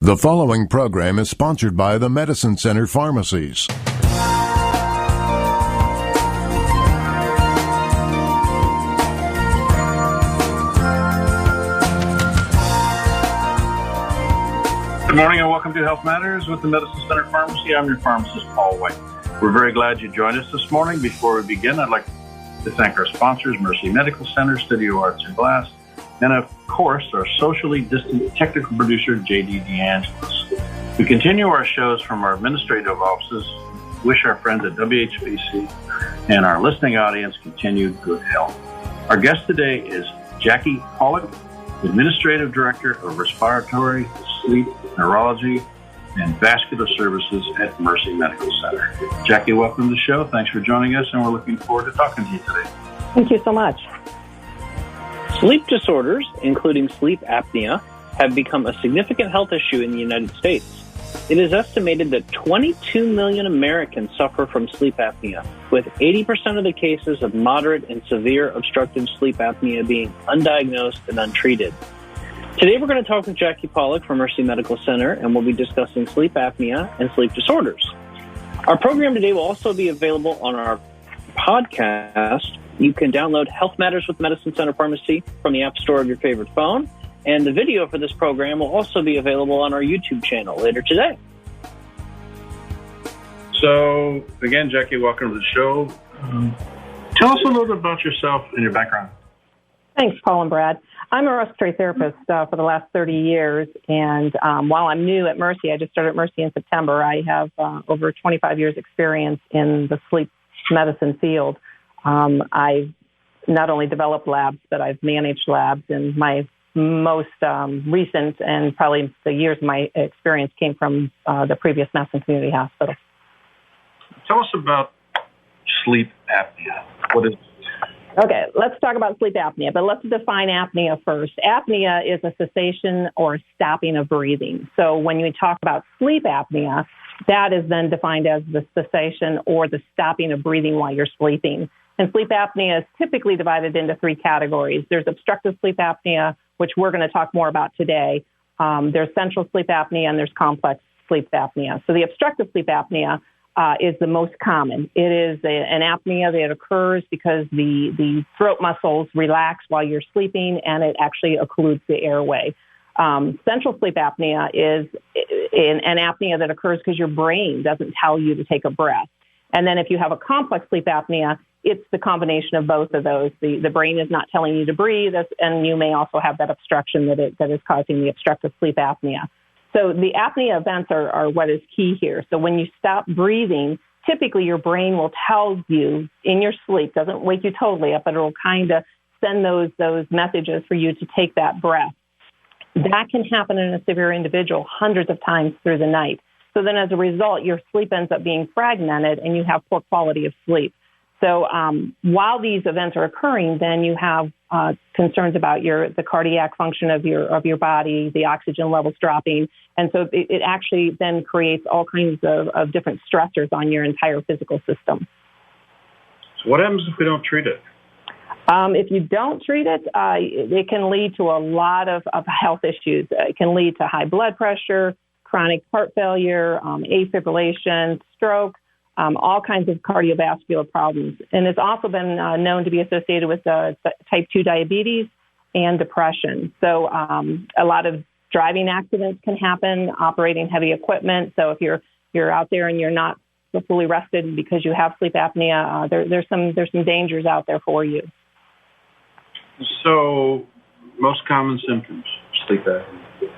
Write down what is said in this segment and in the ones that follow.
The following program is sponsored by the Medicine Center Pharmacies. Good morning and welcome to Health Matters with the Medicine Center Pharmacy. I'm your pharmacist, Paul White. We're very glad you joined us this morning. Before we begin, I'd like to thank our sponsors, Mercy Medical Center, Studio Arts and Glass, and of course, our socially distant technical producer, J.D. DeAngelis. We continue our shows from our administrative offices. Wish our friends at WHPC and our listening audience continued good health. Our guest today is Jackie Pollock, Administrative Director of Respiratory, Sleep, Neurology, and Vascular Services at Mercy Medical Center. Jackie, welcome to the show. Thanks for joining us, and we're looking forward to talking to you today. Thank you so much. Sleep disorders, including sleep apnea, have become a significant health issue in the United States. It is estimated that 22 million Americans suffer from sleep apnea, with 80% of the cases of moderate and severe obstructive sleep apnea being undiagnosed and untreated. Today we're going to talk with Jackie Pollock from Mercy Medical Center, and we'll be discussing sleep apnea and sleep disorders. Our program today will also be available on our podcast. You can download Health Matters with Medicine Center Pharmacy from the App Store of your favorite phone, and the video for this program will also be available on our YouTube channel later today. So, again, Jackie, welcome to the show. Tell us a little bit about yourself and your background. Thanks, Paul and Brad. I'm a respiratory therapist for the last 30 years, and while I'm new at Mercy, I just started at Mercy in September, I have over 25 years experience in the sleep medicine field. I've not only developed labs, but I've managed labs, and my most recent and probably the years of my experience came from the previous Madison Community Hospital. Tell us about sleep apnea. What is it? Okay, let's talk about sleep apnea, but let's define apnea first. Apnea is a cessation or stopping of breathing. So when you talk about sleep apnea, that is then defined as the cessation or the stopping of breathing while you're sleeping. And sleep apnea is typically divided into three categories. There's obstructive sleep apnea, which we're going to talk more about today. There's central sleep apnea, and there's complex sleep apnea. So the obstructive sleep apnea is the most common. It is an apnea that occurs because the throat muscles relax while you're sleeping, and it actually occludes the airway. Central sleep apnea is an apnea that occurs because your brain doesn't tell you to take a breath. And then if you have a complex sleep apnea, it's the combination of both of those. The brain is not telling you to breathe, and you may also have that obstruction that is causing the obstructive sleep apnea. So the apnea events are what is key here. So when you stop breathing, typically your brain will tell you in your sleep, doesn't wake you totally up, but it will kind of send those messages for you to take that breath. That can happen in a severe individual hundreds of times through the night. So then as a result, your sleep ends up being fragmented and you have poor quality of sleep. So while these events are occurring, then you have concerns about the cardiac function of your body, the oxygen levels dropping, and so it actually then creates all kinds of different stressors on your entire physical system. So what happens if we don't treat it? If you don't treat it, it can lead to a lot of health issues. It can lead to high blood pressure, chronic heart failure, afibrillation, stroke, all kinds of cardiovascular problems. And it's also been known to be associated with type 2 diabetes and depression. So a lot of driving accidents can happen, operating heavy equipment. So if you're out there and you're not fully rested because you have sleep apnea, there's some dangers out there for you. So most common symptoms, sleep apnea.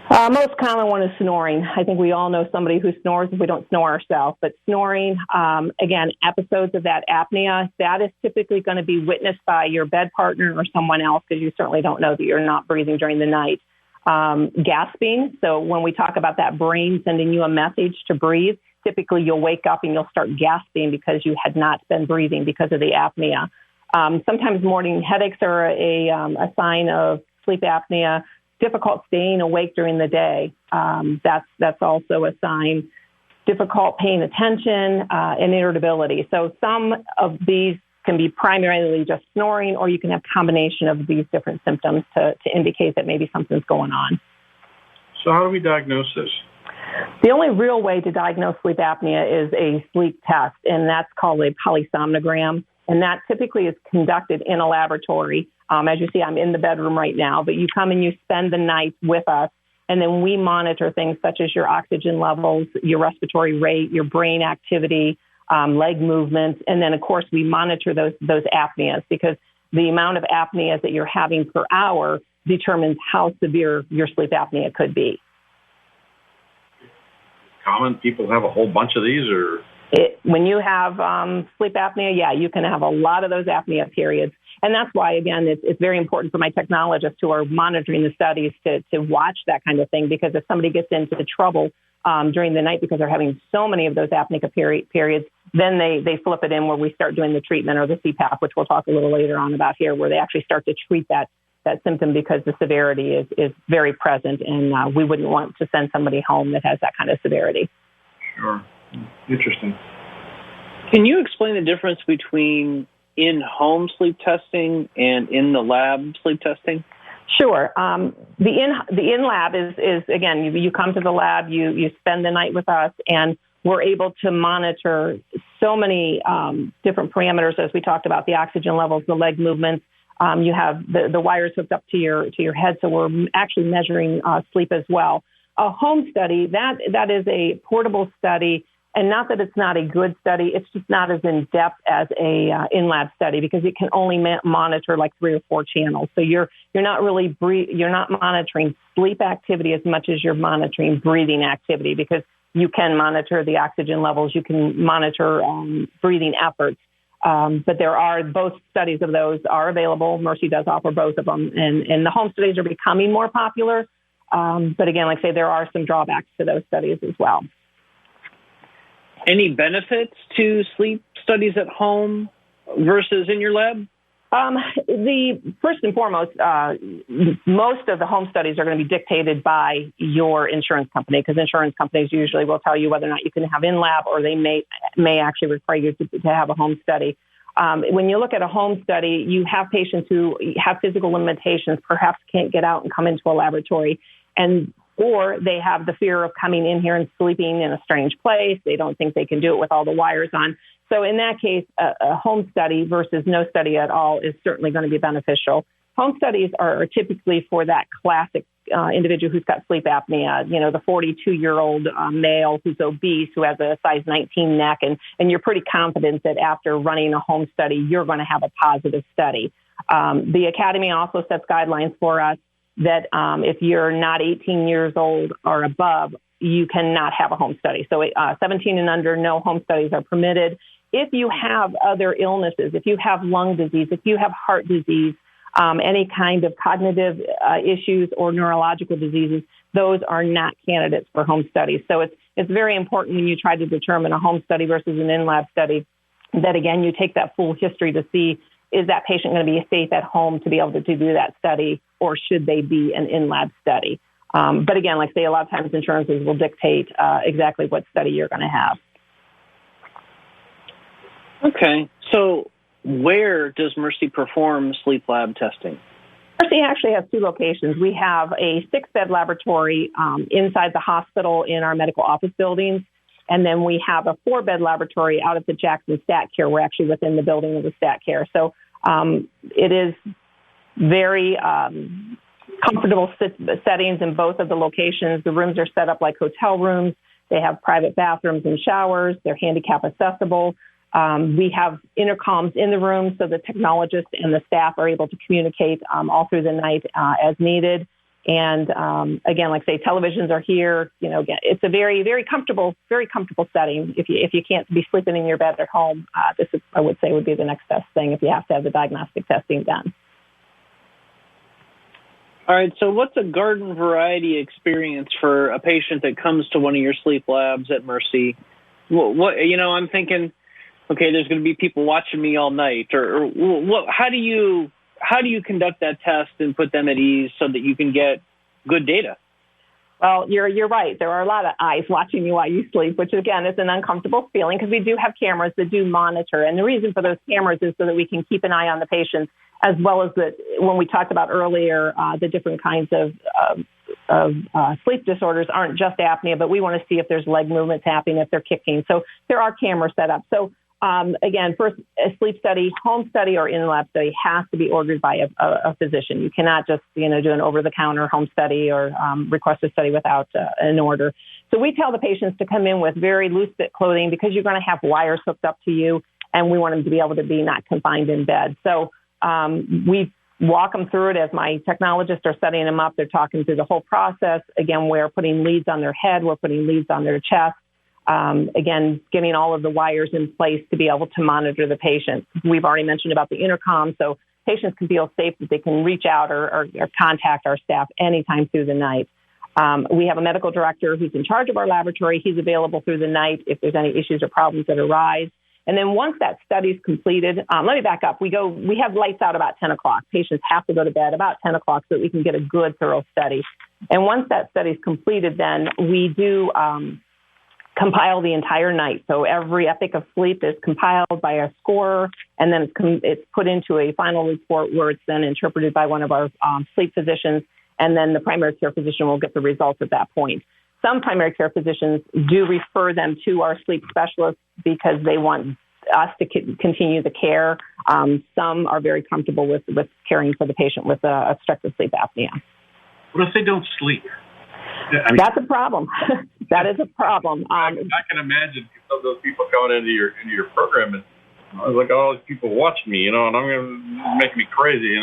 Most common one is snoring. I think we all know somebody who snores if we don't snore ourselves. But snoring, again, episodes of that apnea, that is typically going to be witnessed by your bed partner or someone else because you certainly don't know that you're not breathing during the night. Gasping. So when we talk about that brain sending you a message to breathe, typically you'll wake up and you'll start gasping because you had not been breathing because of the apnea. Sometimes morning headaches are a sign of sleep apnea. Difficult staying awake during the day. That's also a sign. Difficult paying attention and irritability. So some of these can be primarily just snoring, or you can have a combination of these different symptoms to indicate that maybe something's going on. So how do we diagnose this? The only real way to diagnose sleep apnea is a sleep test, and that's called a polysomnogram. And that typically is conducted in a laboratory. As you see, I'm in the bedroom right now, but you come and you spend the night with us, and then we monitor things such as your oxygen levels, your respiratory rate, your brain activity, leg movements, and then, of course, we monitor those apneas, because the amount of apneas that you're having per hour determines how severe your sleep apnea could be. Common people have a whole bunch of these, or? When you have sleep apnea, yeah, you can have a lot of those apnea periods. And that's why, again, it's very important for my technologists who are monitoring the studies to watch that kind of thing, because if somebody gets into trouble during the night because they're having so many of those apnea periods, then they flip it in where we start doing the treatment, or the CPAP, which we'll talk a little later on about here, where they actually start to treat that symptom because the severity is very present, and we wouldn't want to send somebody home that has that kind of severity. Sure. Interesting. Can you explain the difference between in-home sleep testing and in the lab sleep testing? Sure. The in-lab is again, you come to the lab, you spend the night with us, and we're able to monitor so many different parameters, as we talked about, the oxygen levels, the leg movements. You have the wires hooked up to your head, so we're actually measuring sleep as well. A home study, that is a portable study, and not that it's not a good study, it's just not as in-depth as a in-lab study, because it can only monitor like 3 or 4 channels. So you're not really you're not monitoring sleep activity as much as you're monitoring breathing activity, because you can monitor the oxygen levels, you can monitor breathing efforts. But both studies of those are available. Mercy does offer both of them, and the home studies are becoming more popular. But again, like I say, there are some drawbacks to those studies as well. Any benefits to sleep studies at home versus in your lab? The first and foremost, most of the home studies are going to be dictated by your insurance company, because insurance companies usually will tell you whether or not you can have in-lab, or they may actually require you to have a home study. When you look at a home study, you have patients who have physical limitations, perhaps can't get out and come into a laboratory, or they have the fear of coming in here and sleeping in a strange place. They don't think they can do it with all the wires on. So in that case, a home study versus no study at all is certainly going to be beneficial. Home studies are typically for that classic individual who's got sleep apnea, the 42-year-old male who's obese, who has a size 19 neck, and you're pretty confident that after running a home study, you're going to have a positive study. The Academy also sets guidelines for us that if you're not 18 years old or above, you cannot have a home study. So 17 and under, no home studies are permitted. If you have other illnesses, if you have lung disease, if you have heart disease, any kind of cognitive issues or neurological diseases, those are not candidates for home studies. So it's very important when you try to determine a home study versus an in-lab study that, again, you take that full history to see, is that patient going to be safe at home to be able to do that study, or should they be an in-lab study? But again, like I say, a lot of times insurances will dictate exactly what study you're going to have. Okay. So where does Mercy perform sleep lab testing? Mercy actually has 2 locations. We have a 6-bed laboratory inside the hospital in our medical office buildings. And then we have a 4-bed laboratory out at the Jackson Stat Care. We're actually within the building of the Stat Care. So it is very comfortable settings in both of the locations. The rooms are set up like hotel rooms. They have private bathrooms and showers. They're handicap accessible. We have intercoms in the room, so the technologists and the staff are able to communicate all through the night as needed. And again, like I say, televisions are here. Again, it's a very, very comfortable setting. If you can't be sleeping in your bed at home, this is, I would say, would be the next best thing if you have to have the diagnostic testing done. All right. So, what's a garden variety experience for a patient that comes to one of your sleep labs at Mercy? What I'm thinking, okay, there's going to be people watching me all night, or what? How do you conduct that test and put them at ease so that you can get good data? Well, you're right. There are a lot of eyes watching you while you sleep, which, again, is an uncomfortable feeling, because we do have cameras that do monitor. And the reason for those cameras is so that we can keep an eye on the patients, as well as when we talked about earlier, the different kinds of sleep disorders aren't just apnea, but we want to see if there's leg movements happening, if they're kicking. So there are cameras set up. So again, first, a sleep study, home study, or in-lab study has to be ordered by a physician. You cannot just, do an over-the-counter home study or request a study without an order. So we tell the patients to come in with very loose-fit clothing because you're going to have wires hooked up to you, and we want them to be able to be not confined in bed. So we walk them through it as my technologists are setting them up. They're talking through the whole process. Again, we're putting leads on their head. We're putting leads on their chest. Again, getting all of the wires in place to be able to monitor the patient. We've already mentioned about the intercom, so patients can feel safe that they can reach out or contact our staff anytime through the night. We have a medical director who's in charge of our laboratory. He's available through the night if there's any issues or problems that arise. And then once that study's completed, let me back up. We have lights out about 10 o'clock. Patients have to go to bed about 10 o'clock so that we can get a good, thorough study. And once that study's completed, then we do compile the entire night. So every epic of sleep is compiled by a scorer, and then it's put into a final report where it's then interpreted by one of our sleep physicians, and then the primary care physician will get the results at that point. Some primary care physicians do refer them to our sleep specialists because they want us to continue the care. Some are very comfortable with caring for the patient with obstructive sleep apnea. What if they don't sleep? That's a problem. That is a problem. I can imagine some of those people coming into your program, and I was like, all these people watching me, and I'm going to make me crazy.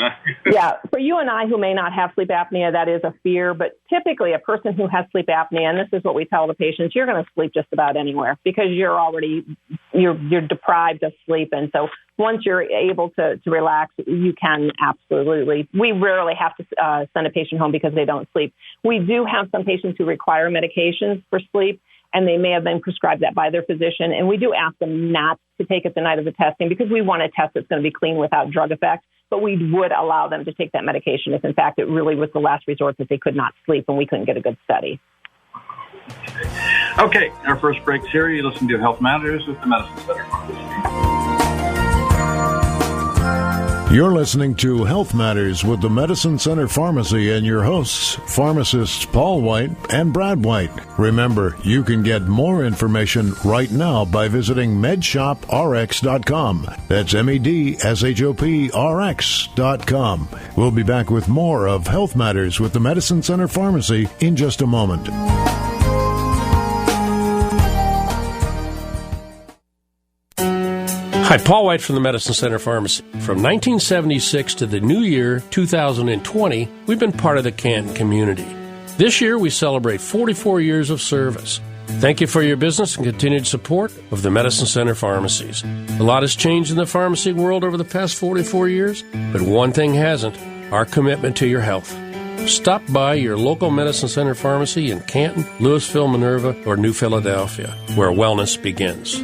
Yeah, for you and I who may not have sleep apnea, that is a fear. But typically, a person who has sleep apnea, and this is what we tell the patients, you're going to sleep just about anywhere because you're deprived of sleep, and so once you're able to relax, you can absolutely. We rarely have to send a patient home because they don't sleep. We do have some patients who require medications for sleep, and they may have been prescribed that by their physician. And we do ask them not to take it the night of the testing because we want a test that's going to be clean without drug effect. But we would allow them to take that medication if, in fact, it really was the last resort that they could not sleep and we couldn't get a good study. Okay, our first break's here. You listen to Health Matters with the Medicine Center Pharmacy. You're listening to Health Matters with the Medicine Center Pharmacy and your hosts, pharmacists Paul White and Brad White. Remember, you can get more information right now by visiting medshoprx.com. That's medshop.rx.com. We'll be back with more of Health Matters with the Medicine Center Pharmacy in just a moment. Hi, Paul White from the Medicine Center Pharmacy. From 1976 to the new year, 2020, we've been part of the Canton community. This year, we celebrate 44 years of service. Thank you for your business and continued support of the Medicine Center Pharmacies. A lot has changed in the pharmacy world over the past 44 years, but one thing hasn't: our commitment to your health. Stop by your local Medicine Center Pharmacy in Canton, Louisville, Minerva, or New Philadelphia, where wellness begins.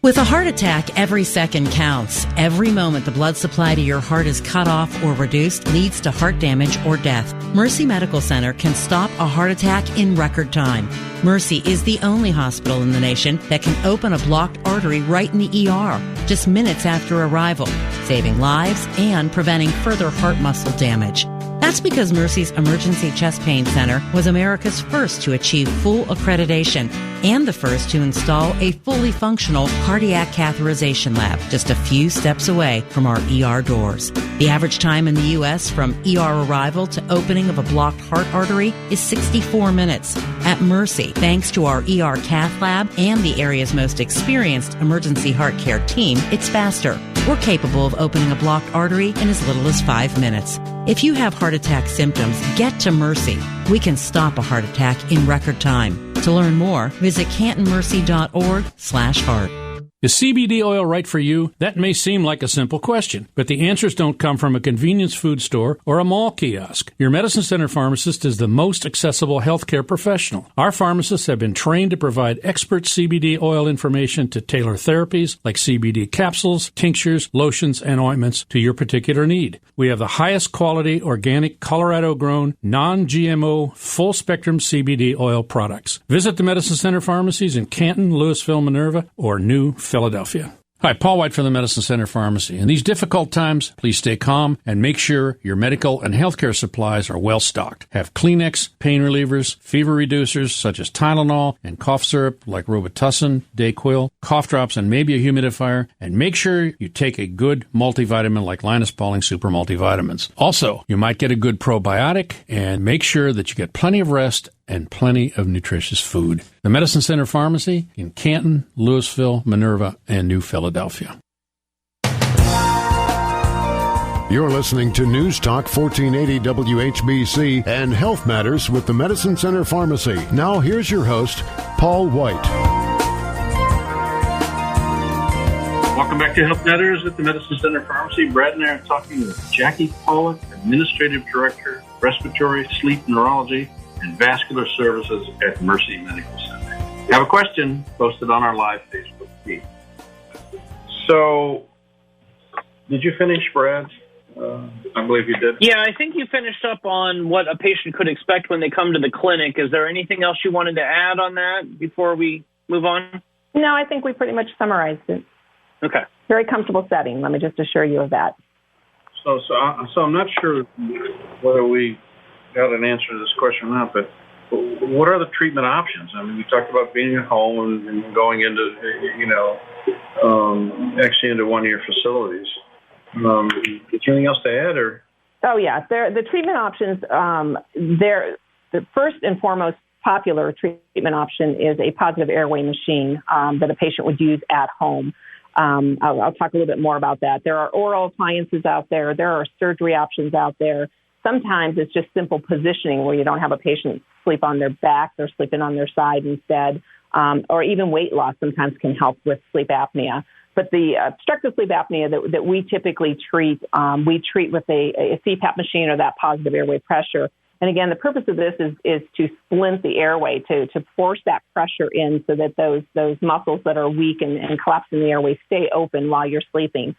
With a heart attack, every second counts. Every moment the blood supply to your heart is cut off or reduced leads to heart damage or death. Mercy Medical Center can stop a heart attack in record time. Mercy is the only hospital in the nation that can open a blocked artery right in the ER, just minutes after arrival, saving lives and preventing further heart muscle damage. That's because Mercy's Emergency Chest Pain Center was America's first to achieve full accreditation and the first to install a fully functional cardiac catheterization lab just a few steps away from our ER doors. The average time in the U.S. from ER arrival to opening of a blocked heart artery is 64 minutes. At Mercy, thanks to our ER cath lab and the area's most experienced emergency heart care team, it's faster. We're capable of opening a blocked artery in as little as 5 minutes. If you have heart attack symptoms, get to Mercy. We can stop a heart attack in record time. To learn more, visit cantonmercy.org/heart. Is CBD oil right for you? That may seem like a simple question, but the answers don't come from a convenience food store or a mall kiosk. Your Medicine Center pharmacist is the most accessible healthcare professional. Our pharmacists have been trained to provide expert CBD oil information to tailor therapies like CBD capsules, tinctures, lotions, and ointments to your particular need. We have the highest quality, organic, Colorado-grown, non-GMO, full-spectrum CBD oil products. Visit the Medicine Center pharmacies in Canton, Louisville, Minerva, or New Philadelphia. Hi, Paul White from the Medicine Center Pharmacy. In these difficult times, please stay calm and make sure your medical and healthcare supplies are well stocked. Have Kleenex, pain relievers, fever reducers such as Tylenol, and cough syrup like Robitussin, Dayquil, cough drops, and maybe a humidifier. And make sure you take a good multivitamin like Linus Pauling Super Multivitamins. Also, you might get a good probiotic, and make sure that you get plenty of rest and plenty of nutritious food. The Medicine Center Pharmacy in Canton, Louisville, Minerva, and New Philadelphia. You're listening to News Talk 1480 WHBC and Health Matters with the Medicine Center Pharmacy. Now here's your host, Paul White. Welcome back to Health Matters at the Medicine Center Pharmacy. Brad and I are talking with Jackie Pollock, Administrative Director, Respiratory, Sleep Neurology, and Vascular Services at Mercy Medical Center. We have a question posted on our live Facebook feed. So, did you finish, Brad? I believe you did. Yeah, I think you finished up on what a patient could expect when they come to the clinic. Is there anything else you wanted to add on that before we move on? No, I think we pretty much summarized it. Okay. Very comfortable setting. Let me just assure you of that. So I'm not sure whether we got an answer to this question or not, but what are the treatment options? I mean, we talked about being at home and going into, actually into one-year facilities. Is there anything else to add? Or? Oh, yeah. The treatment options, the first and foremost popular treatment option is a positive airway machine that a patient would use at home. I'll talk a little bit more about that. There are oral appliances out there. There are surgery options out there. Sometimes it's just simple positioning where you don't have a patient sleep on their back, they're sleeping on their side instead, or even weight loss sometimes can help with sleep apnea. But the obstructive sleep apnea that we typically treat, we treat with a CPAP machine or that positive airway pressure. And again, the purpose of this is to splint the airway, to force that pressure in so that those muscles that are weak and collapsing the airway stay open while you're sleeping.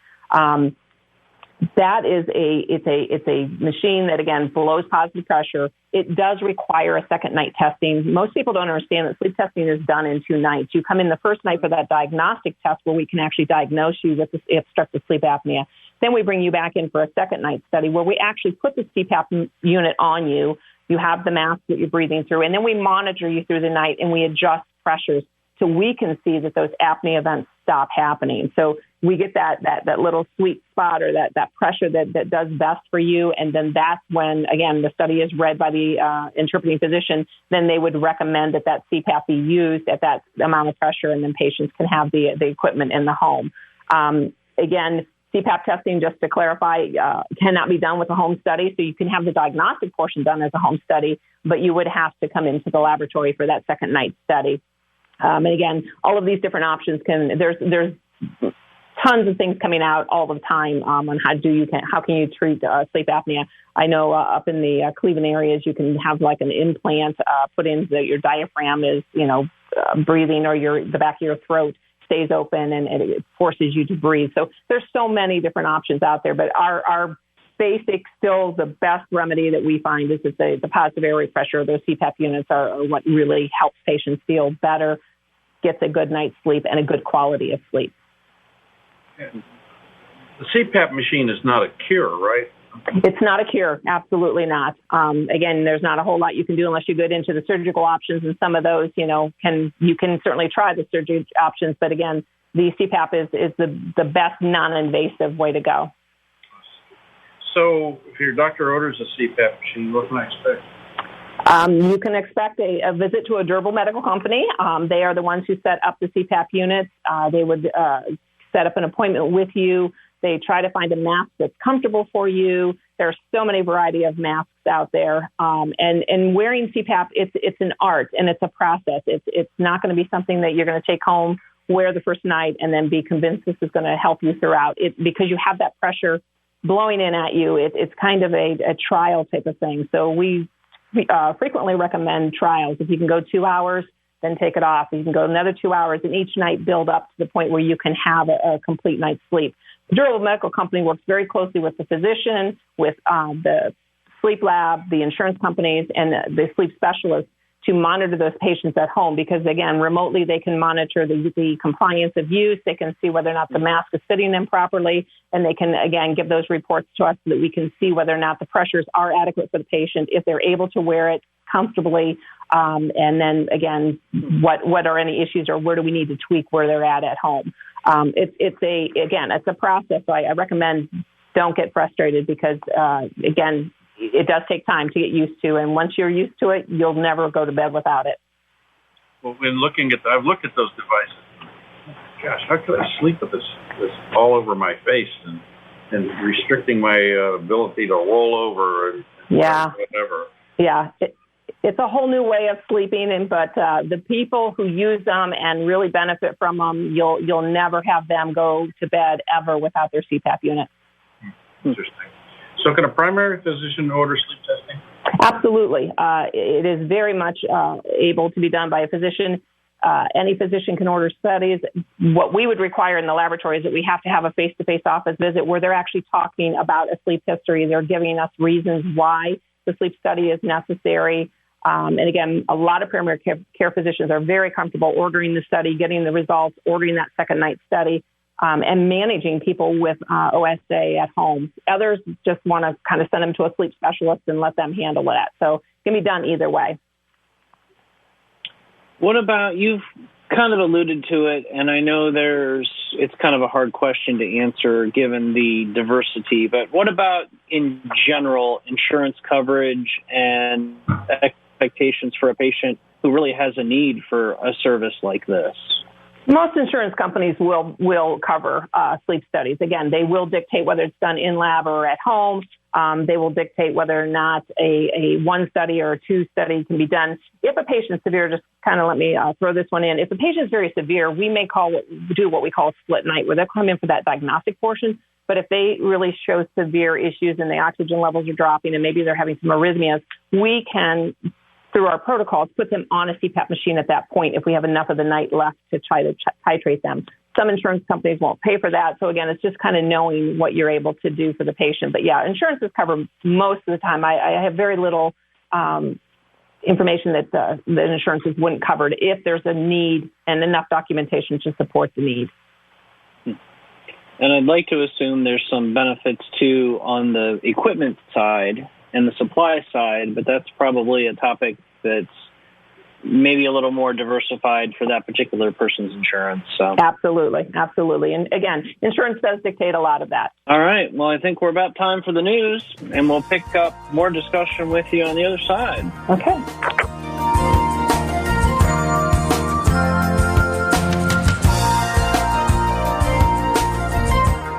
That is it's a machine that, again, blows positive pressure. It does require a second night testing. Most people don't understand that sleep testing is done in 2 nights. You come in the first night for that diagnostic test where we can actually diagnose you with obstructive sleep apnea. Then we bring you back in for a second night study where we actually put the CPAP unit on you. You have the mask that you're breathing through, and then we monitor you through the night and we adjust pressures so we can see that those apnea events stop happening. So we get that little sweet spot or that pressure that does best for you. And then that's when, again, the study is read by the interpreting physician. Then they would recommend that CPAP be used at that amount of pressure, and then patients can have the equipment in the home. Again, CPAP testing, just to clarify, cannot be done with a home study. So you can have the diagnostic portion done as a home study, but you would have to come into the laboratory for that second night study. And again, all of these different options there's tons of things coming out all the time on how can you treat sleep apnea. I know up in the Cleveland areas, you can have like an implant put in so that your diaphragm is, breathing, or the back of your throat stays open and it forces you to breathe. So there's so many different options out there, but our basic, still the best remedy that we find is that the positive airway pressure, those CPAP units are what really helps patients feel better, gets a good night's sleep and a good quality of sleep. The CPAP machine is not a cure, right? It's not a cure. Absolutely not. Again, there's not a whole lot you can do unless you get into the surgical options, and some of those, you can certainly try the surgery options. But again, the CPAP is the best non-invasive way to go. So if your doctor orders a CPAP machine, what can I expect? You can expect a visit to a durable medical company. They are the ones who set up the CPAP units. They would set up an appointment with you. They try to find a mask that's comfortable for you. There are so many variety of masks out there. And wearing CPAP, it's an art and it's a process. It's not going to be something that you're going to take home, wear the first night, and then be convinced this is going to help you throughout. Because you have that pressure blowing in at you, it's kind of a trial type of thing. So we frequently recommend trials. If you can go 2 hours, then take it off. You can go another 2 hours, and each night build up to the point where you can have a complete night's sleep. The durable medical company works very closely with the physician, with the sleep lab, the insurance companies, and the sleep specialists to monitor those patients at home because, again, remotely they can monitor the compliance of use. They can see whether or not the mask is fitting them properly, and they can, again, give those reports to us so that we can see whether or not the pressures are adequate for the patient, if they're able to wear it comfortably, and then, again, what are any issues or where do we need to tweak where they're at home. It's a process. So I recommend don't get frustrated because, again, it does take time to get used to, and once you're used to it, you'll never go to bed without it. Well, I've looked at those devices. Gosh, how could I sleep with this all over my face and restricting my ability to roll over and whatever? Yeah, it's a whole new way of sleeping, but the people who use them and really benefit from them, you'll never have them go to bed ever without their CPAP unit. Interesting. So can a primary physician order sleep testing? Absolutely. It is very much able to be done by a physician. Any physician can order studies. What we would require in the laboratory is that we have to have a face-to-face office visit where they're actually talking about a sleep history. They're giving us reasons why the sleep study is necessary. And again, a lot of primary care physicians are very comfortable ordering the study, getting the results, ordering that second night study, and managing people with OSA at home. Others just want to kind of send them to a sleep specialist and let them handle that. So it can be done either way. What about, you've kind of alluded to it, and I know it's kind of a hard question to answer given the diversity, but what about in general insurance coverage and expectations for a patient who really has a need for a service like this? Most insurance companies will cover sleep studies. Again, they will dictate whether it's done in lab or at home. They will dictate whether or not a one study or a two study can be done. If a patient's severe, just kind of let me throw this one in. If the patient's very severe, we may do what we call a split night, where they'll come in for that diagnostic portion. But if they really show severe issues and the oxygen levels are dropping and maybe they're having some arrhythmias, we can, through our protocols, put them on a CPAP machine at that point if we have enough of the night left to try to titrate them. Some insurance companies won't pay for that. So again, it's just kind of knowing what you're able to do for the patient. But yeah, insurance is covered most of the time. I have very little information that the insurances wouldn't cover it if there's a need and enough documentation to support the need. And I'd like to assume there's some benefits too on the equipment side and the supply side, but that's probably a topic that's maybe a little more diversified for that particular person's insurance. So Absolutely. And again, insurance does dictate a lot of that. All right. Well, I think we're about time for the news, and we'll pick up more discussion with you on the other side. Okay.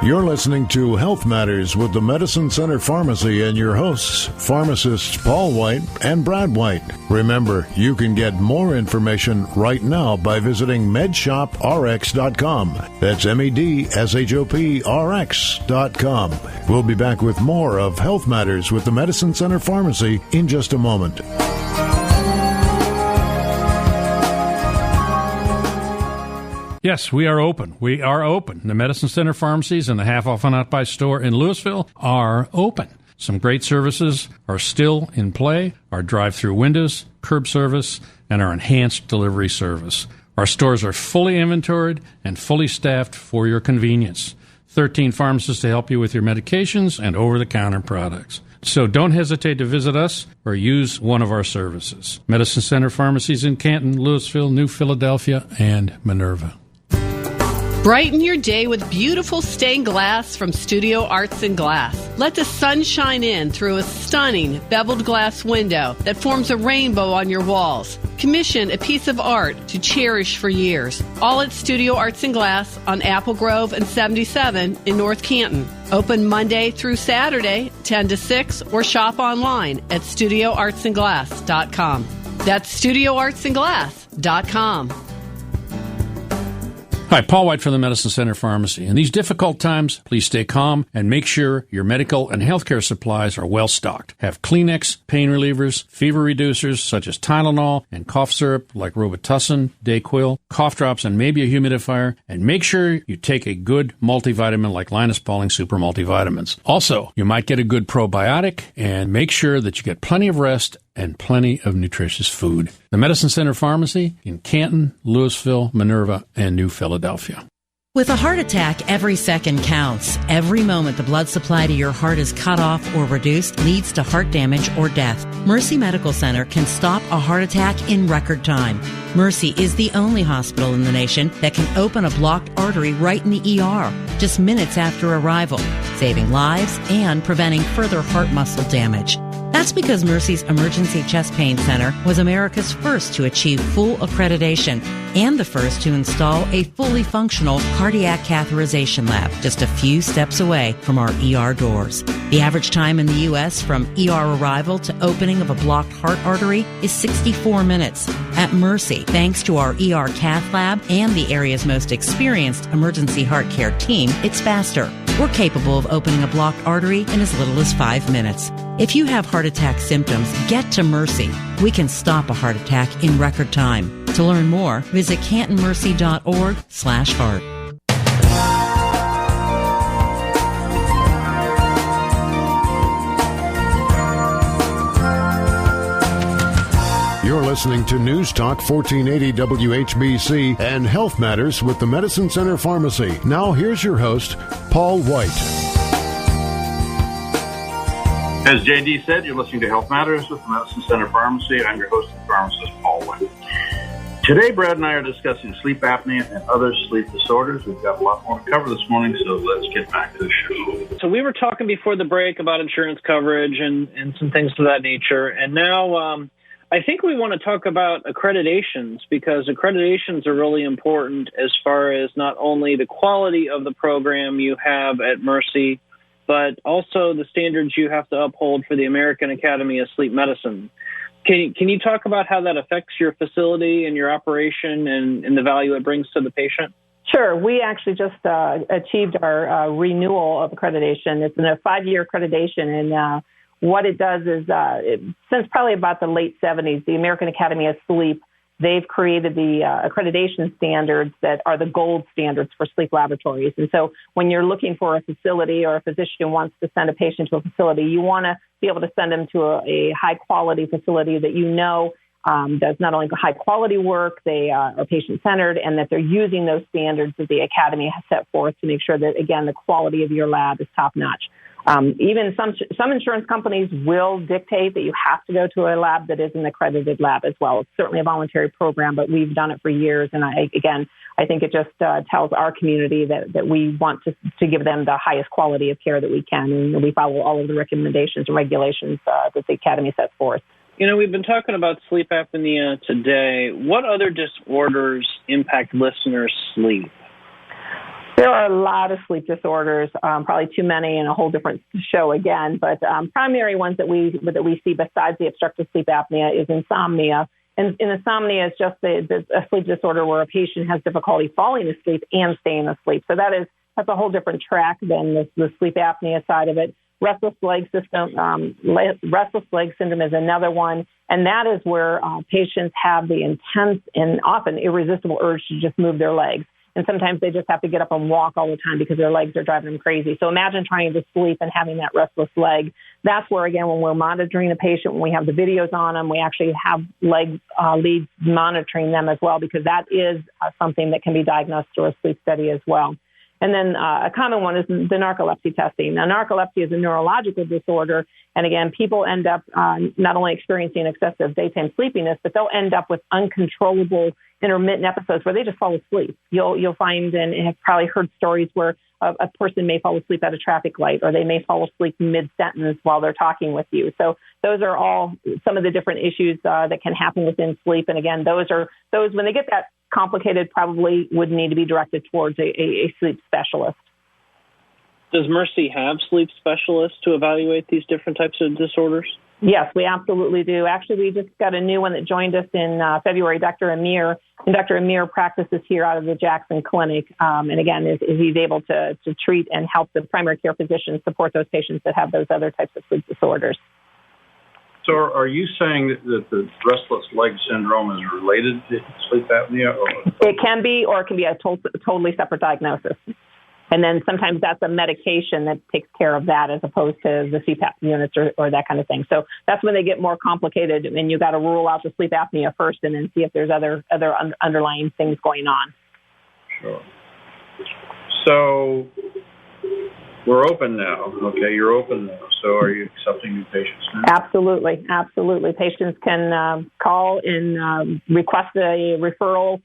You're listening to Health Matters with the Medicine Center Pharmacy and your hosts, pharmacists Paul White and Brad White. Remember, you can get more information right now by visiting medshoprx.com. That's medshop.rx.com. We'll be back with more of Health Matters with the Medicine Center Pharmacy in just a moment. Yes, we are open. We are open. The Medicine Center pharmacies and the Half Off and Out By store in Louisville are open. Some great services are still in play. Our drive-through windows, curb service, and our enhanced delivery service. Our stores are fully inventoried and fully staffed for your convenience. 13 pharmacists to help you with your medications and over-the-counter products. So don't hesitate to visit us or use one of our services. Medicine Center pharmacies in Canton, Louisville, New Philadelphia, and Minerva. Brighten your day with beautiful stained glass from Studio Arts and Glass. Let the sun shine in through a stunning beveled glass window that forms a rainbow on your walls. Commission a piece of art to cherish for years. All at Studio Arts and Glass on Apple Grove and 77 in North Canton. Open Monday through Saturday, 10 to 6, or shop online at studioartsandglass.com. That's studioartsandglass.com. Hi, Paul White from the Medicine Center Pharmacy. In these difficult times, please stay calm and make sure your medical and healthcare supplies are well stocked. Have Kleenex, pain relievers, fever reducers such as Tylenol, and cough syrup like Robitussin, Dayquil, cough drops, and maybe a humidifier. And make sure you take a good multivitamin like Linus Pauling Super Multivitamins. Also, you might get a good probiotic, and make sure that you get plenty of rest and plenty of nutritious food. The Medicine Center Pharmacy in Canton, Louisville, Minerva, and New Philadelphia. With a heart attack, every second counts. Every moment the blood supply to your heart is cut off or reduced leads to heart damage or death. Mercy Medical Center can stop a heart attack in record time. Mercy is the only hospital in the nation that can open a blocked artery right in the ER, just minutes after arrival, saving lives and preventing further heart muscle damage. That's because Mercy's Emergency Chest Pain Center was America's first to achieve full accreditation and the first to install a fully functional cardiac catheterization lab just a few steps away from our ER doors. The average time in the U.S. from ER arrival to opening of a blocked heart artery is 64 minutes. At Mercy, thanks to our ER cath lab and the area's most experienced emergency heart care team, it's faster. We're capable of opening a blocked artery in as little as 5 minutes. If you have heart attack symptoms, get to Mercy. We can stop a heart attack in record time. To learn more, visit cantonmercy.org/heart. You're listening to News Talk 1480 WHBC and Health Matters with the Medicine Center Pharmacy. Now here's your host, Paul White. As JD said, you're listening to Health Matters with the Medicine Center Pharmacy. I'm your host and pharmacist, Paul White. Today, Brad and I are discussing sleep apnea and other sleep disorders. We've got a lot more to cover this morning, so let's get back to the show. So we were talking before the break about insurance coverage and some things of that nature, and now I think we want to talk about accreditations, because accreditations are really important as far as not only the quality of the program you have at Mercy, but also the standards you have to uphold for the American Academy of Sleep Medicine. Can you talk about how that affects your facility and your operation and the value it brings to the patient? Sure. We actually just achieved our renewal of accreditation. It's a 5-year accreditation, and what it does is, since probably about the late 70s, the American Academy of Sleep, they've created the accreditation standards that are the gold standards for sleep laboratories. And so when you're looking for a facility or a physician wants to send a patient to a facility, you want to be able to send them to a high-quality facility that you know does not only high-quality work, they are patient-centered, and that they're using those standards that the Academy has set forth to make sure that, again, the quality of your lab is top-notch. Even some insurance companies will dictate that you have to go to a lab that is an accredited lab as well. It's certainly a voluntary program, but we've done it for years. And I think it just tells our community that we want to give them the highest quality of care that we can. And we follow all of the recommendations and regulations that the Academy sets forth. You know, we've been talking about sleep apnea today. What other disorders impact listeners' sleep? There are a lot of sleep disorders, probably too many and a whole different show again. But primary ones that we see besides the obstructive sleep apnea is insomnia. And insomnia is just a sleep disorder where a patient has difficulty falling asleep and staying asleep. So that's a whole different track than the sleep apnea side of it. Restless leg syndrome is another one, and that is where patients have the intense and often irresistible urge to just move their legs. And sometimes they just have to get up and walk all the time because their legs are driving them crazy. So imagine trying to sleep and having that restless leg. That's where, again, when we're monitoring a patient, when we have the videos on them, we actually have leads monitoring them as well, because that is something that can be diagnosed through a sleep study as well. And then a common one is the narcolepsy testing. Now, narcolepsy is a neurological disorder. And again, people end up not only experiencing excessive daytime sleepiness, but they'll end up with uncontrollable intermittent episodes where they just fall asleep. You'll find and have probably heard stories where a person may fall asleep at a traffic light, or they may fall asleep mid-sentence while they're talking with you. So those are all some of the different issues that can happen within sleep. And again, those when they get that complicated, probably would need to be directed towards a sleep specialist. Does Mercy have sleep specialists to evaluate these different types of disorders? Yes, we absolutely do. Actually, we just got a new one that joined us in February, Dr. Amir. And Dr. Amir practices here out of the Jackson Clinic. And again, he's able to treat and help the primary care physicians support those patients that have those other types of sleep disorders. So are you saying that the restless leg syndrome is related to sleep apnea? Or? It can be, or it can be a totally separate diagnosis. And then sometimes that's a medication that takes care of that as opposed to the CPAP units or that kind of thing. So that's when they get more complicated, and you got to rule out the sleep apnea first and then see if there's other underlying things going on. Sure. So we're open now. Okay, you're open now. So are you accepting new patients now? Absolutely. Patients can call and request a referral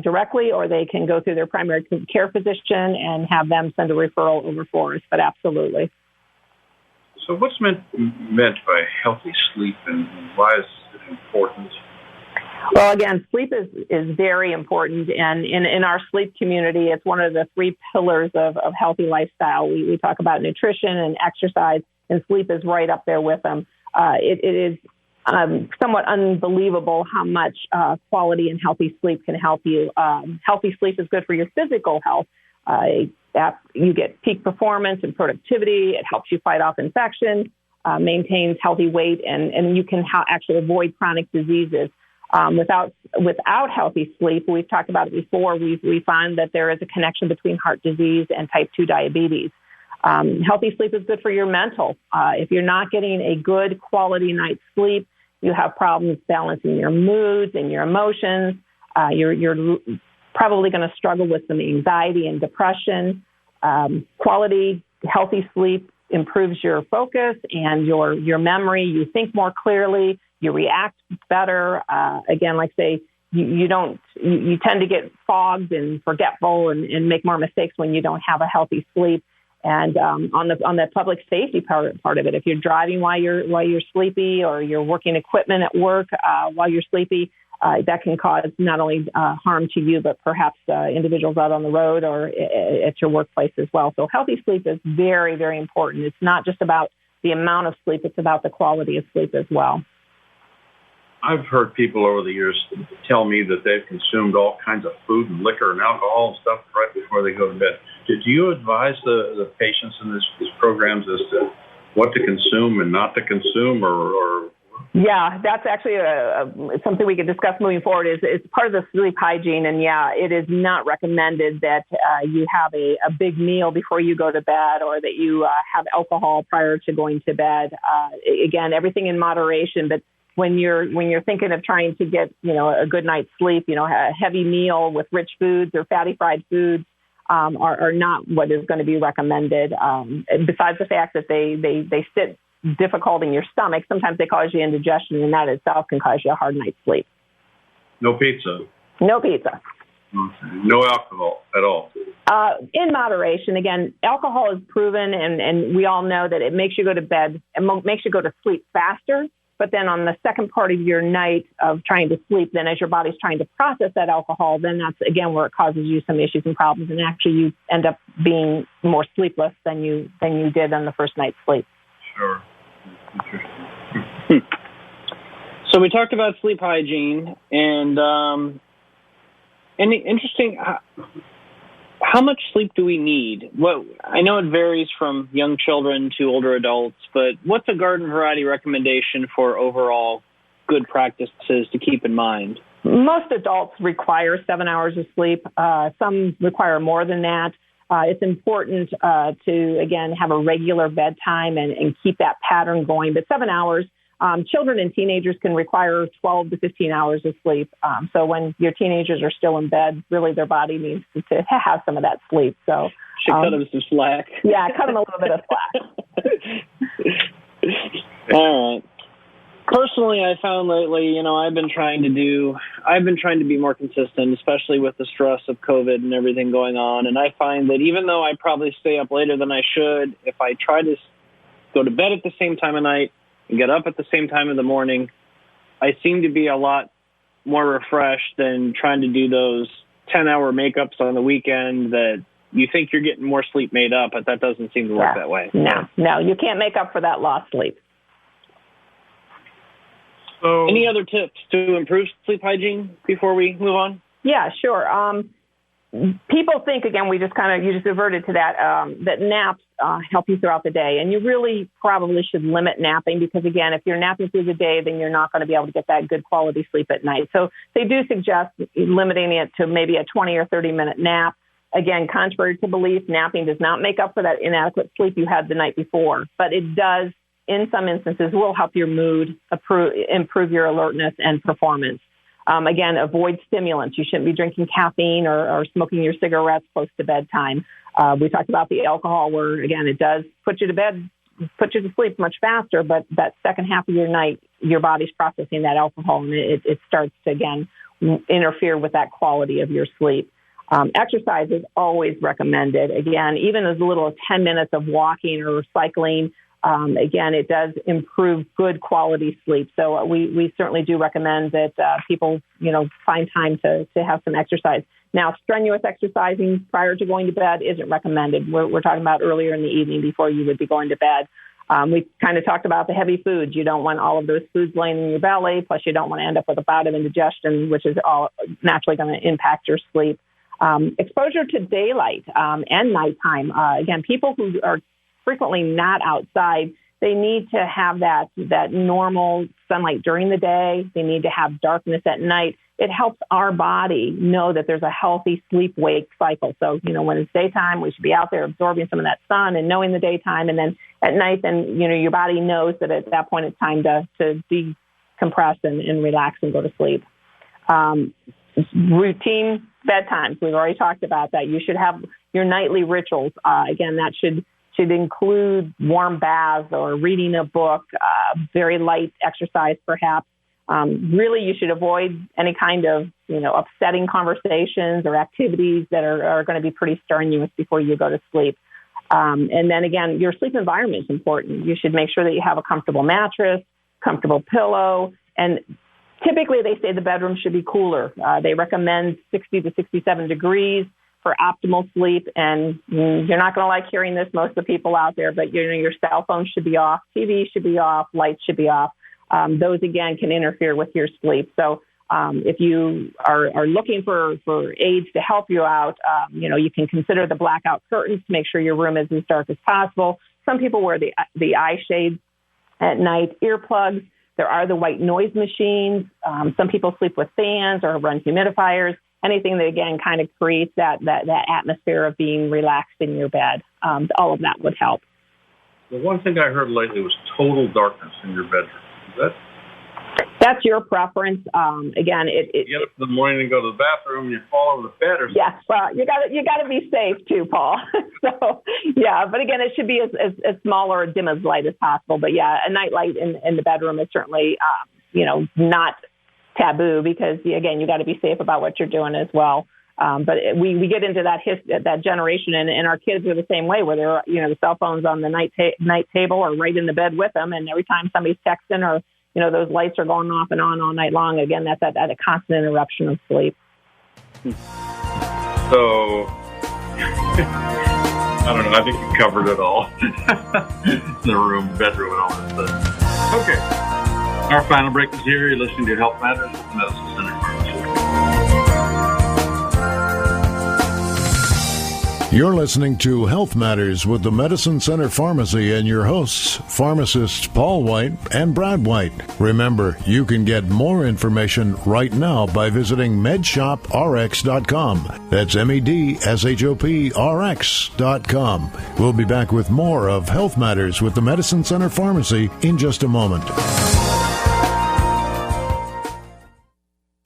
directly, or they can go through their primary care physician and have them send a referral over for us. But absolutely. So what's meant by healthy sleep, and why is it important? Well, again, sleep is very important, and in our sleep community, it's one of the three pillars of healthy lifestyle. We talk about nutrition and exercise, and sleep is right up there with them. It is somewhat unbelievable how much quality and healthy sleep can help you. Healthy sleep is good for your physical health. You get peak performance and productivity. It helps you fight off infection, maintains healthy weight, and you can actually avoid chronic diseases. Without healthy sleep, we've talked about it before, we find that there is a connection between heart disease and type 2 diabetes. Healthy sleep is good for your mental. If you're not getting a good quality night's sleep, you have problems balancing your moods and your emotions. You're probably going to struggle with some anxiety and depression. Quality, healthy sleep improves your focus and your memory. You think more clearly. You react better. Again, like say, you tend to get fogged and forgetful and make more mistakes when you don't have a healthy sleep. And on the public safety part of it, if you're driving while you're sleepy, or you're working equipment at work while you're sleepy, that can cause not only harm to you, but perhaps individuals out on the road or at your workplace as well. So healthy sleep is very, very important. It's not just about the amount of sleep; it's about the quality of sleep as well. I've heard people over the years tell me that they've consumed all kinds of food and liquor and alcohol and stuff right before they go to bed. Did you advise the patients in these programs as to what to consume and not to consume, or? Yeah, that's actually something we could discuss moving forward. It's part of the sleep hygiene, and yeah, it is not recommended that you have a big meal before you go to bed, or that you have alcohol prior to going to bed. Again, everything in moderation, but when you're thinking of trying to get, a good night's sleep, a heavy meal with rich foods or fatty fried foods are not what is going to be recommended. Besides the fact that they sit difficult in your stomach, sometimes they cause you indigestion, and that itself can cause you a hard night's sleep. No pizza. No pizza. Okay. No alcohol at all. In moderation. Again, alcohol is proven, and we all know that it makes you go to bed and makes you go to sleep faster. But then on the second part of your night of trying to sleep, then as your body's trying to process that alcohol, then that's, again, where it causes you some issues and problems. And actually you end up being more sleepless than you did on the first night's sleep. Sure. So we talked about sleep hygiene and interesting. How much sleep do we need? Well, I know it varies from young children to older adults, but what's a garden variety recommendation for overall good practices to keep in mind? Most adults require 7 hours of sleep. Some require more than that. It's important to, again, have a regular bedtime and keep that pattern going. But 7 hours, children and teenagers can require 12 to 15 hours of sleep. So when your teenagers are still in bed, really their body needs to have some of that sleep. So should cut them some slack. Yeah, cut them a little bit of slack. All right. Personally, I found lately, I've been trying to be more consistent, especially with the stress of COVID and everything going on. And I find that even though I probably stay up later than I should, if I try to go to bed at the same time of night and get up at the same time in the morning, I seem to be a lot more refreshed than trying to do those 10-hour makeups on the weekend that you think you're getting more sleep made up, but that doesn't seem to work that way. No, you can't make up for that lost sleep. So, any other tips to improve sleep hygiene before we move on? Yeah, sure. People think, again, you just reverted to that, that naps help you throughout the day. And you really probably should limit napping because, again, if you're napping through the day, then you're not going to be able to get that good quality sleep at night. So they do suggest limiting it to maybe a 20 or 30-minute nap. again, contrary to belief, napping does not make up for that inadequate sleep you had the night before, but it does, in some instances, will help your mood, improve your alertness and performance. Again, avoid stimulants. You shouldn't be drinking caffeine or smoking your cigarettes close to bedtime. We talked about the alcohol where, again, it does put you to sleep much faster, but that second half of your night, your body's processing that alcohol, and it starts to, again, interfere with that quality of your sleep. Exercise is always recommended. Again, even as little as 10 minutes of walking or cycling, again, it does improve good quality sleep. So we certainly do recommend that people, find time to have some exercise. Now, strenuous exercising prior to going to bed isn't recommended. We're talking about earlier in the evening before you would be going to bed. We kind of talked about the heavy foods. You don't want all of those foods laying in your belly, plus you don't want to end up with a bout of indigestion, which is all naturally going to impact your sleep. Exposure to daylight and nighttime. Again, people who are frequently not outside, they need to have that normal sunlight during the day. They need to have darkness at night. It helps our body know that there's a healthy sleep-wake cycle. So, when it's daytime, we should be out there absorbing some of that sun and knowing the daytime. And then at night, then, your body knows that at that point it's time to decompress and relax and go to sleep. Routine bedtimes. We've already talked about that. You should have your nightly rituals. Again, that should include warm baths or reading a book, very light exercise perhaps. Really, you should avoid any kind of, upsetting conversations or activities that are going to be pretty strenuous before you go to sleep. And then again, your sleep environment is important. You should make sure that you have a comfortable mattress, comfortable pillow, and typically they say the bedroom should be cooler. They recommend 60 to 67 degrees for optimal sleep. And you're not going to like hearing this, most of the people out there, but your cell phone should be off, TV should be off, lights should be off. Those, again, can interfere with your sleep. So if you are looking for aids to help you out, you can consider the blackout curtains to make sure your room is as dark as possible. Some people wear the eye shades at night, earplugs. There are the white noise machines. Some people sleep with fans or run humidifiers. Anything that, again, kind of creates that atmosphere of being relaxed in your bed. All of that would help. The one thing I heard lately was total darkness in your bedroom. That's your preference. Again, you get up in the morning and go to the bathroom, and you fall over the bed or something. Yes, well, you got to be safe too, Paul. So, yeah, but again, it should be as small or dim as light as possible. But yeah, a night light in the bedroom is certainly, not taboo because, again, you got to be safe about what you're doing as well. But we get into that generation, and our kids are the same way, where they're, the cell phones on the night table or right in the bed with them, and every time somebody's texting or those lights are going off and on all night long. Again, that's a constant interruption of sleep. So, I don't know. I think you covered it all. The room, bedroom, and all that stuff. Okay. Our final break is here. You're listening to Health Matters with the Medicine Center Pharmacy. You're listening to Health Matters with the Medicine Center Pharmacy and your hosts, pharmacists Paul White and Brad White. Remember, you can get more information right now by visiting medshoprx.com. That's medshop.rx.com. We'll be back with more of Health Matters with the Medicine Center Pharmacy in just a moment.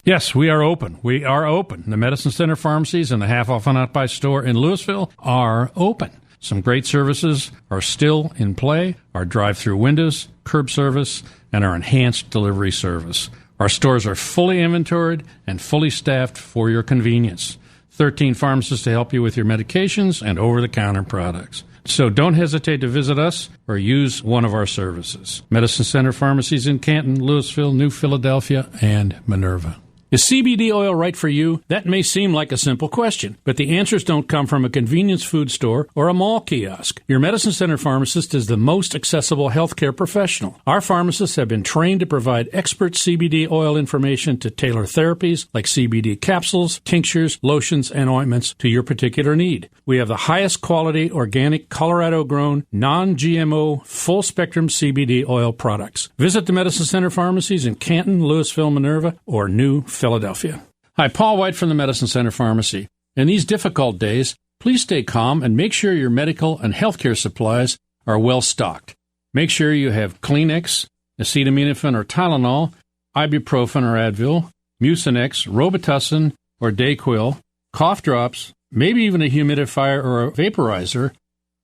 Yes, we are open. We are open. The Medicine Center pharmacies and the Half Off and Out By store in Louisville are open. Some great services are still in play. Our drive-through windows, curb service, and our enhanced delivery service. Our stores are fully inventoried and fully staffed for your convenience. 13 pharmacists to help you with your medications and over-the-counter products. So don't hesitate to visit us or use one of our services. Medicine Center pharmacies in Canton, Louisville, New Philadelphia, and Minerva. Is CBD oil right for you? That may seem like a simple question, but the answers don't come from a convenience food store or a mall kiosk. Your Medicine Center pharmacist is the most accessible healthcare professional. Our pharmacists have been trained to provide expert CBD oil information to tailor therapies like CBD capsules, tinctures, lotions, and ointments to your particular need. We have the highest quality, organic, Colorado-grown, non-GMO, full-spectrum CBD oil products. Visit the Medicine Center pharmacies in Canton, Louisville, Minerva, or New Philadelphia. Hi, Paul White from the Medicine Center Pharmacy. In these difficult days, please stay calm and make sure your medical and healthcare supplies are well stocked. Make sure you have Kleenex, acetaminophen or Tylenol, ibuprofen or Advil, Mucinex, Robitussin or Dayquil, cough drops, maybe even a humidifier or a vaporizer.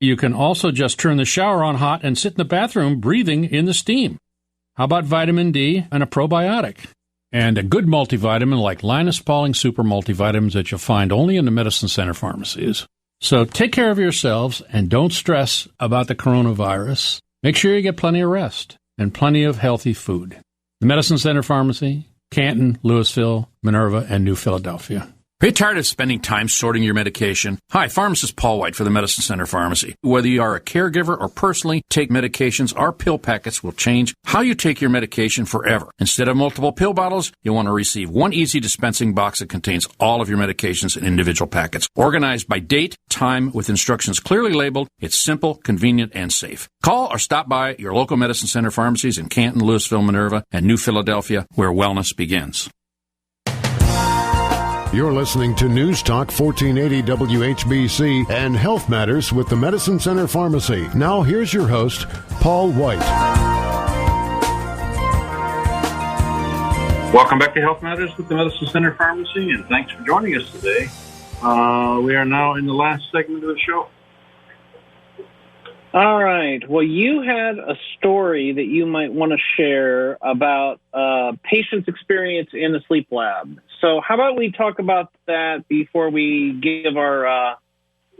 You can also just turn the shower on hot and sit in the bathroom breathing in the steam. How about vitamin D and a probiotic? And a good multivitamin like Linus Pauling Super Multivitamins that you'll find only in the Medicine Center pharmacies. So take care of yourselves and don't stress about the coronavirus. Make sure you get plenty of rest and plenty of healthy food. The Medicine Center Pharmacy, Canton, Louisville, Minerva, and New Philadelphia. Are you tired of spending time sorting your medication? Hi, pharmacist Paul White for the Medicine Center Pharmacy. Whether you are a caregiver or personally take medications, our pill packets will change how you take your medication forever. Instead of multiple pill bottles, you'll want to receive one easy dispensing box that contains all of your medications in individual packets. Organized by date, time, with instructions clearly labeled, it's simple, convenient, and safe. Call or stop by your local Medicine Center pharmacies in Canton, Louisville, Minerva, and New Philadelphia, where wellness begins. You're listening to News Talk 1480 WHBC and Health Matters with the Medicine Center Pharmacy. Now here's your host, Paul White. Welcome back to Health Matters with the Medicine Center Pharmacy, and thanks for joining us today. We are now in the last segment of the show. All right. Well, you had a story that you might want to share about patient's experience in the sleep lab. So how about we talk about that before we give our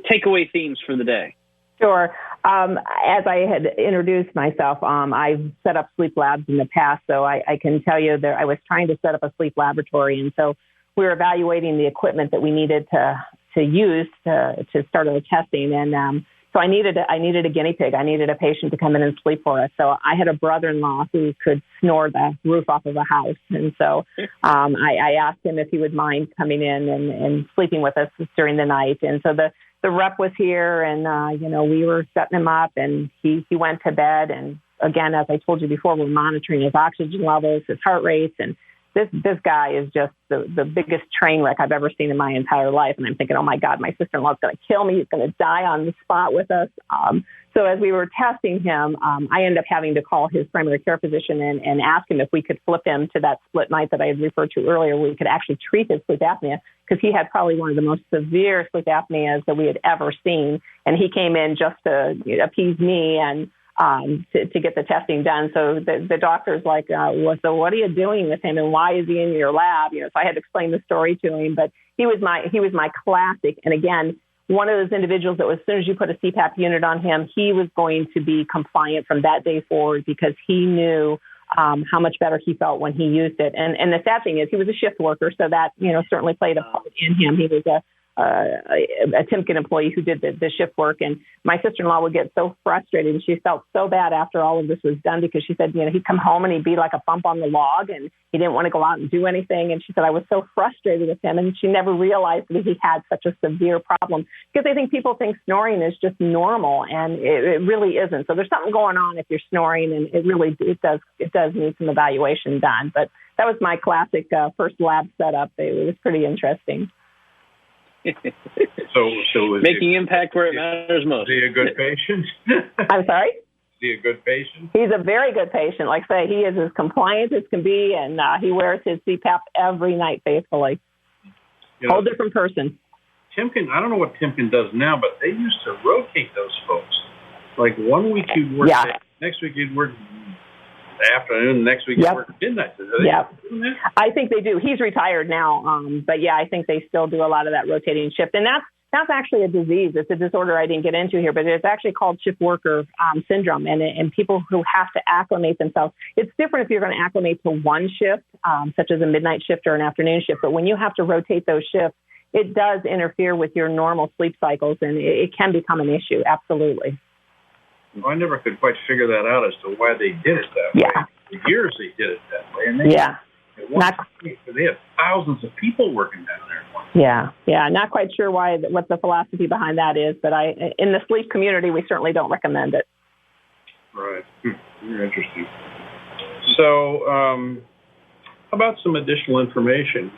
takeaway themes for the day? Sure. As I had introduced myself, I've set up sleep labs in the past, so I can tell you that I was trying to set up a sleep laboratory, and so we were evaluating the equipment that we needed to use to start our testing, and so I needed a guinea pig. I needed a patient to come in and sleep for us. So I had a brother-in-law who could snore the roof off of a house. And so I asked him if he would mind coming in and sleeping with us during the night. And so the rep was here, and, we were setting him up, and he went to bed. And again, as I told you before, we're monitoring his oxygen levels, his heart rates, and this guy is just the biggest train wreck I've ever seen in my entire life. And I'm thinking, oh, my God, my sister-in-law is going to kill me. He's going to die on the spot with us. So as we were testing him, I ended up having to call his primary care physician and ask him if we could flip him to that split night that I had referred to earlier, where we could actually treat his sleep apnea, because he had probably one of the most severe sleep apneas that we had ever seen. And he came in just to appease me and to get the testing done. So the doctor's like, so what are you doing with him, and why is he in your lab? So I had to explain the story to him, but he was my classic. And again, one of those individuals that as soon as you put a CPAP unit on him, he was going to be compliant from that day forward, because he knew how much better he felt when he used it. And the sad thing is he was a shift worker, so that, certainly played a part in him. He was a Timken employee who did the shift work. And my sister-in-law would get so frustrated, and she felt so bad after all of this was done, because she said, he'd come home and he'd be like a bump on the log, and he didn't want to go out and do anything. And she said, I was so frustrated with him. And she never realized that he had such a severe problem, because I think people think snoring is just normal, and it really isn't. So there's something going on if you're snoring, and it does need some evaluation done. But that was my classic first lab setup. It was pretty interesting. So making impact where it matters most. Is he a good patient? I'm sorry? Is he a good patient? He's a very good patient. Like I say, he is as compliant as can be, and he wears his CPAP every night faithfully. Whole different person. Timken, I don't know what Timken does now, but they used to rotate those folks. Like 1 week you'd work day, next week you'd work afternoon, next week you'd work midnight. Yeah, I think they do. He's retired now, but I think they still do a lot of that rotating shift. And that's actually a disease. It's a disorder I didn't get into here, but it's actually called shift worker syndrome. And people who have to acclimate themselves, it's different if you're going to acclimate to one shift, such as a midnight shift or an afternoon shift. But when you have to rotate those shifts, it does interfere with your normal sleep cycles, and it can become an issue. Absolutely. Well, I never could quite figure that out as to why they did it that way. For years they did it that way. And they have thousands of people working down there. Yeah. Not quite sure what the philosophy behind that is, but in the sleep community, we certainly don't recommend it. Right. Very interesting. So, how about some additional information?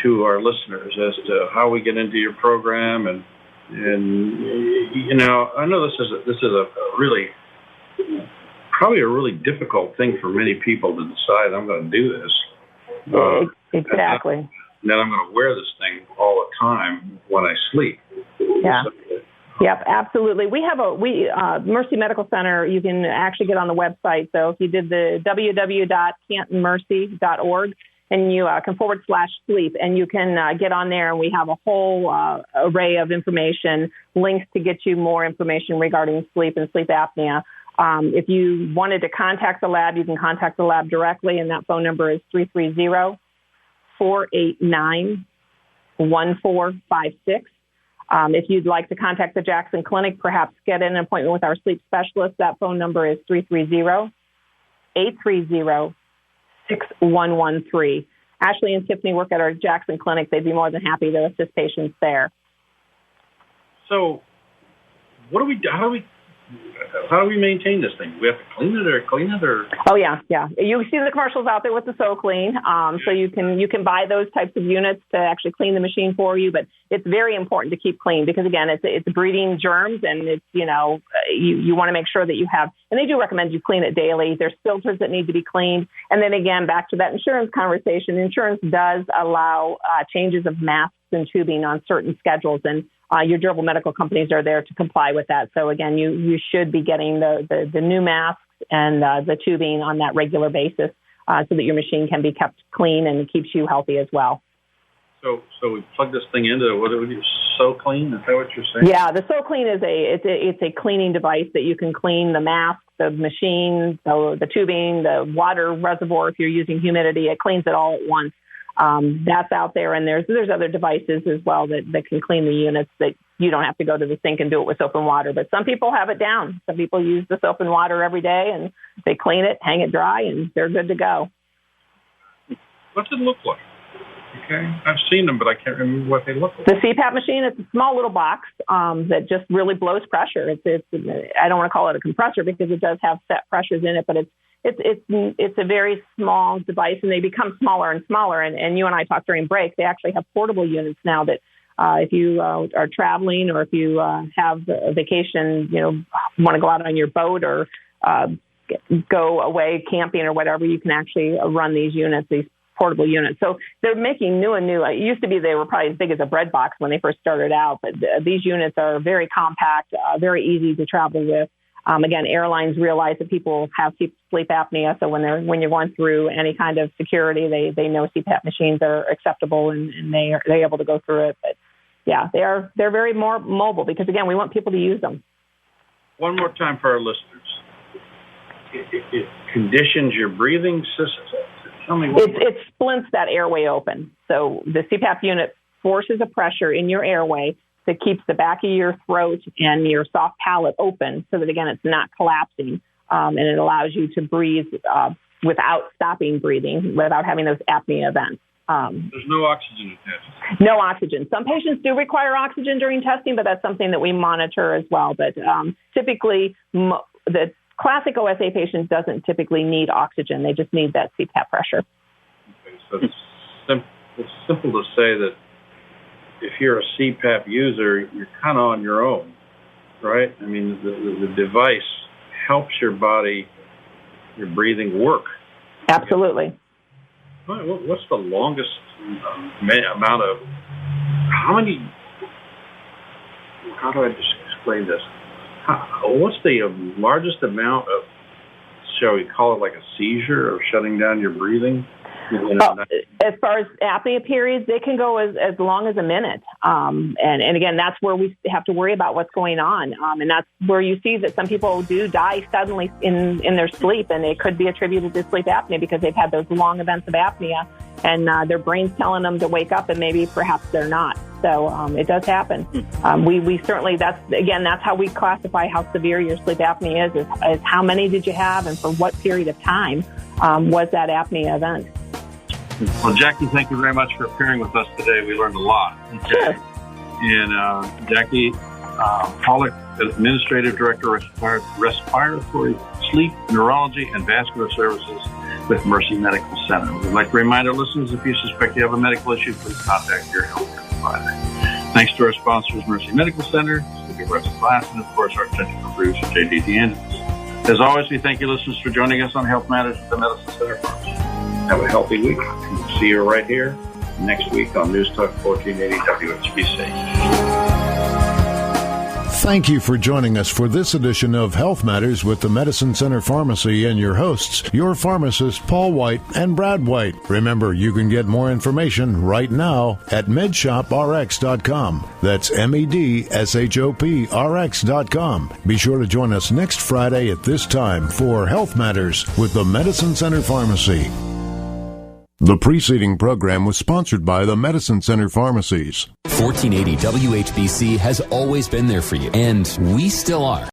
to our listeners as to how we get into your program, and you know, I know this is a really, probably a really difficult thing for many people to decide. I'm going to do this. Exactly. And then I'm going to wear this thing all the time when I sleep. Yeah. Yep, absolutely. We have Mercy Medical Center. You can actually get on the website. So if you did the www.cantonmercy.org, and you can /sleep, and you can get on there, and we have a whole array of information, links to get you more information regarding sleep and sleep apnea. If you wanted to contact the lab, you can contact the lab directly, and that phone number is 330-489-1456. If you'd like to contact the Jackson Clinic, perhaps get an appointment with our sleep specialist, that phone number is 330-830-6113. Ashley and Tiffany work at our Jackson Clinic. They'd be more than happy to assist patients there. So, how do we maintain this thing? Do we have to clean it or? Oh yeah. You see the commercials out there with the SoClean. So you can buy those types of units to actually clean the machine for you. But it's very important to keep clean because again, it's breeding germs, and it's you want to make sure that you have. And they do recommend you clean it daily. There's filters that need to be cleaned. And then again, back to that insurance conversation. Insurance does allow changes of masks and tubing on certain schedules, and your durable medical companies are there to comply with that. So again, you should be getting the new masks and the tubing on that regular basis so that your machine can be kept clean and keeps you healthy as well. So we plug this thing into what do we do? SoClean? Is that what you're saying? Yeah, the SoClean is it's a cleaning device that you can clean the mask, the machine, the tubing, the water reservoir. If you're using humidity, it cleans it all at once. That's out there, and there's other devices as well that can clean the units that you don't have to go to the sink and do it with soap and water. But some people have it down. Some people use the soap and water every day, and they clean it, hang it dry, and they're good to go. What's it look like? Okay, I've seen them, but I can't remember what they look like. The CPAP machine, it's a small little box that just really blows pressure. It's I don't want to call it a compressor because it does have set pressures in it, but it's a very small device, and they become smaller and smaller. And you and I talked during break. They actually have portable units now that if you are traveling or if you have a vacation, want to go out on your boat or go away camping or whatever, you can actually run these units, these portable units. So they're making new and new. It used to be they were probably as big as a bread box when they first started out, but these units are very compact, very easy to travel with. Again, airlines realize that people have sleep apnea, so when you're going through any kind of security, they know CPAP machines are acceptable and they're able to go through it. But yeah, they're very more mobile because again, we want people to use them. One more time for our listeners. It conditions your breathing system. Tell me what it splints that airway open. So the CPAP unit forces a pressure in your airway that keeps the back of your throat and your soft palate open so that, again, it's not collapsing. And it allows you to breathe without stopping breathing, without having those apnea events. There's no oxygen attached. No oxygen. Some patients do require oxygen during testing, but that's something that we monitor as well. But typically, the classic OSA patient doesn't typically need oxygen. They just need that CPAP pressure. Okay, so it's simple to say that if you're a CPAP user, you're kind of on your own, right? I mean, the device helps your body, your breathing work. Absolutely. What's the longest amount of, how do I just explain this? What's the largest amount of, shall we call it like a seizure or shutting down your breathing? As far as apnea periods, they can go as long as a minute. And again, that's where we have to worry about what's going on. And that's where you see that some people do die suddenly in their sleep, and it could be attributed to sleep apnea because they've had those long events of apnea, and their brain's telling them to wake up, and maybe perhaps they're not. So it does happen. We certainly, that's how we classify how severe your sleep apnea is how many did you have and for what period of time was that apnea event. Well, Jackie, thank you very much for appearing with us today. We learned a lot. Okay. Sure. And Jackie Pollock, Administrative Director, Respiratory sleep, neurology, and vascular services with Mercy Medical Center. We'd like to remind our listeners, if you suspect you have a medical issue, please contact your healthcare provider. Thanks to our sponsors, Mercy Medical Center, Sleepy West Glass, and of course our technical producer, J.D. DeAngelis. As always, we thank you listeners for joining us on Health Matters with the Medicine Center Pharmacy. Have a healthy week. We'll see you right here next week on News Talk 1480 WHBC. Thank you for joining us for this edition of Health Matters with the Medicine Center Pharmacy and your hosts, your pharmacists Paul White and Brad White. Remember, you can get more information right now at medshoprx.com. That's medshop.rx.com. Be sure to join us next Friday at this time for Health Matters with the Medicine Center Pharmacy. The preceding program was sponsored by the Medicine Center Pharmacies. 1480 WHBC has always been there for you, and we still are.